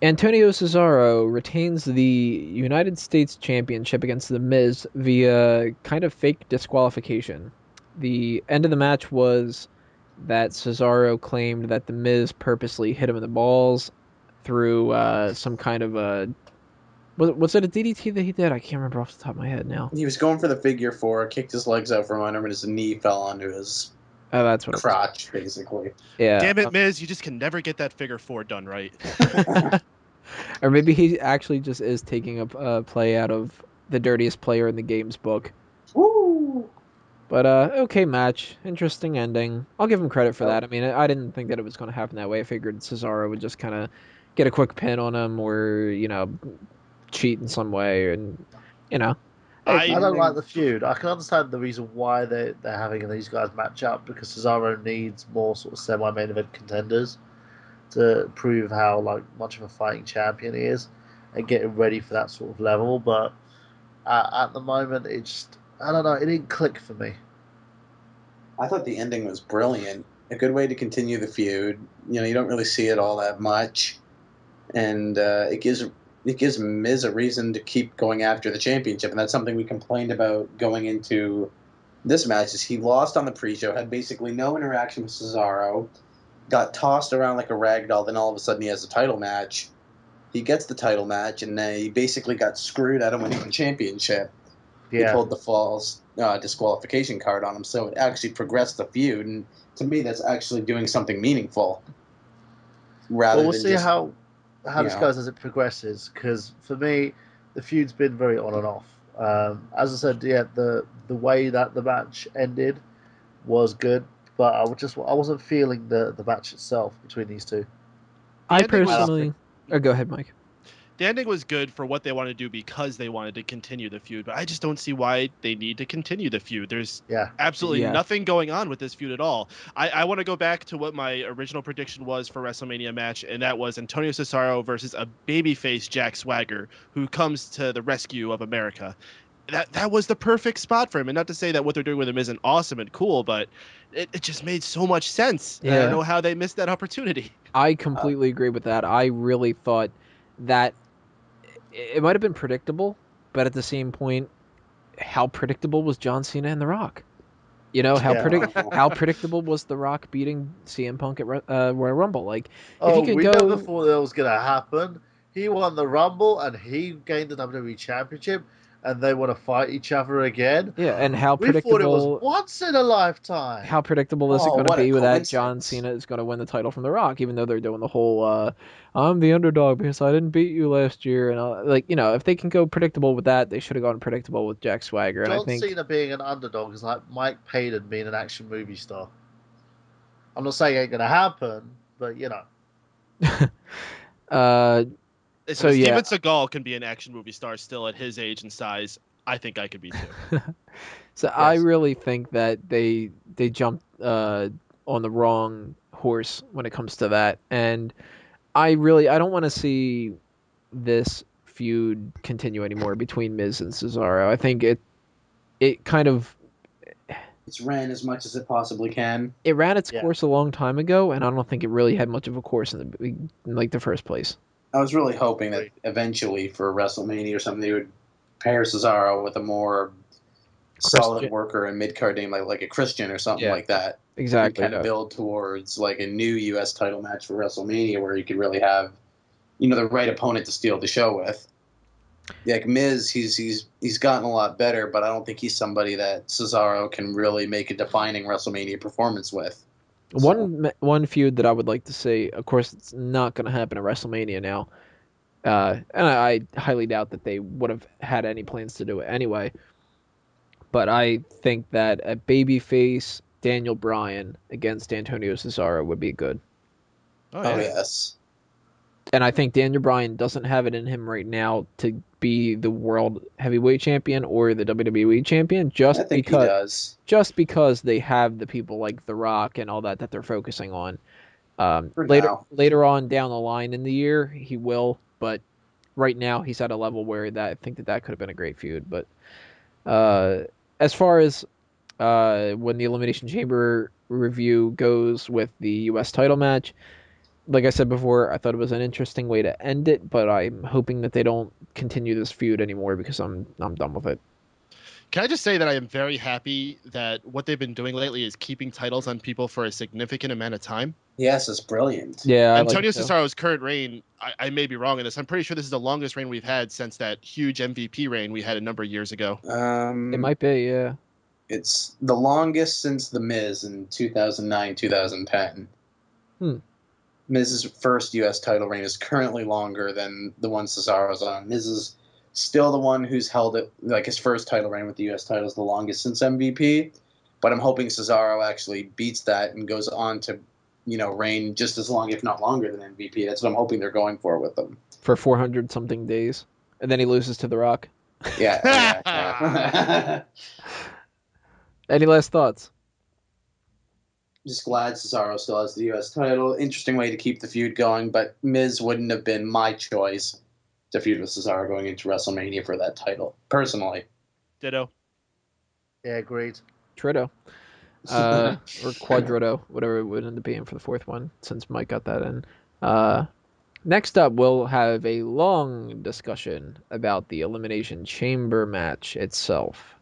Antonio Cesaro retains the United States Championship against The Miz via kind of fake disqualification. The end of the match was that Cesaro claimed that The Miz purposely hit him in the balls through some kind of a... Was it a DDT that he did? I can't remember off the top of my head now. He was going for the figure four, kicked his legs out from under him, and his knee fell onto his Oh, that's what it was. crotch, basically. Yeah. Damn it, Miz, you just can never get that figure four done right. Or maybe he actually just is taking a play out of the dirtiest player in the game's book. Woo! But okay match, interesting ending. I'll give him credit for that. I mean, I didn't think that it was going to happen that way. I figured Cesaro would just kind of get a quick pin on him, or cheat in some way, and you know. I don't like the feud. I can understand the reason why they're having these guys match up, because Cesaro needs more sort of semi-main event contenders to prove how much of a fighting champion he is and getting ready for that sort of level. But at the moment, I don't know, it didn't click for me. I thought the ending was brilliant. A good way to continue the feud. You don't really see it all that much, and it gives Miz a reason to keep going after the championship, and that's something we complained about going into this match. Is he lost on the pre-show, had basically no interaction with Cesaro, got tossed around like a rag doll, then all of a sudden he has a title match. He gets the title match, and then he basically got screwed out of winning the championship. Yeah. He pulled the false disqualification card on him, so it actually progressed the feud, and to me that's actually doing something meaningful. We'll see how this goes as it progresses, because for me, the feud's been very on and off. As I said, the way that the match ended was good, but I wasn't feeling the match itself between these two. I personally... go ahead, Mike. The ending was good for what they wanted to do because they wanted to continue the feud, but I just don't see why they need to continue the feud. There's absolutely nothing going on with this feud at all. I want to go back to what my original prediction was for WrestleMania match, and that was Antonio Cesaro versus a babyface Jack Swagger who comes to the rescue of America. That was the perfect spot for him. And not to say that what they're doing with him isn't awesome and cool, but it just made so much sense. Yeah. I don't know how they missed that opportunity. I completely agree with that. I really thought that it might have been predictable, but at the same point, how predictable was John Cena and The Rock? How predictable was The Rock beating CM Punk at Royal Rumble? Like, if you could know before that was going to happen. He won the Rumble and he gained the WWE Championship, and they want to fight each other again. Yeah, and how predictable... We thought it was once in a lifetime. How predictable is it going to be that John Cena is going to win the title from The Rock, even though they're doing the whole, I'm the underdog because I didn't beat you last year. And if they can go predictable with that, they should have gone predictable with Jack Swagger. John and I think Cena being an underdog is like Mike Payton being an action movie star. I'm not saying it ain't going to happen, but So Steven Seagal can be an action movie star still at his age and size. I think I could be too. Yes. I really think that they jumped on the wrong horse when it comes to that, and I don't want to see this feud continue anymore between Miz and Cesaro. I think it kind of it's ran as much as it possibly can. It ran its course a long time ago, and I don't think it really had much of a course in the first place. I was really hoping that eventually for WrestleMania or something they would pair Cesaro with a more solid worker and mid-card name like a Christian or something like that. Exactly. And kind of build towards like a new U.S. title match for WrestleMania where you could really have, the right opponent to steal the show with. Like Miz, he's gotten a lot better, but I don't think he's somebody that Cesaro can really make a defining WrestleMania performance with. One feud that I would like to see, of course, it's not going to happen at WrestleMania now, and I highly doubt that they would have had any plans to do it anyway. But I think that a babyface Daniel Bryan against Antonio Cesaro would be good. Oh yes. And I think Daniel Bryan doesn't have it in him right now to be the world heavyweight champion or the WWE champion, just because they have the people like The Rock and all that they're focusing on. Later on down the line in the year, he will, but right now he's at a level where I think that could have been a great feud. But as far as when the Elimination Chamber review goes with the U.S. title match, like I said before, I thought it was an interesting way to end it, but I'm hoping that they don't continue this feud anymore because I'm done with it. Can I just say that I am very happy that what they've been doing lately is keeping titles on people for a significant amount of time. Yes, it's brilliant. Yeah, Antonio Cesaro's current reign, I may be wrong in this. I'm pretty sure this is the longest reign we've had since that huge MVP reign we had a number of years ago. It might be, yeah. It's the longest since The Miz in 2009, 2010. Miz's first U.S. title reign is currently longer than the one Cesaro's on. Miz is still the one who's held it, like his first title reign with the U.S. title is the longest since MVP. But I'm hoping Cesaro actually beats that and goes on to, reign just as long, if not longer, than MVP. That's what I'm hoping they're going for with them. For 400 something days, and then he loses to The Rock. Yeah. Any last thoughts? Just glad Cesaro still has the U.S. title. Interesting way to keep the feud going, but Miz wouldn't have been my choice to feud with Cesaro going into WrestleMania for that title, personally. Ditto. Yeah, agreed. Tritto. Or Quadritto, whatever it would end up being for the fourth one, since Mike got that in. Next up, we'll have a long discussion about the Elimination Chamber match itself.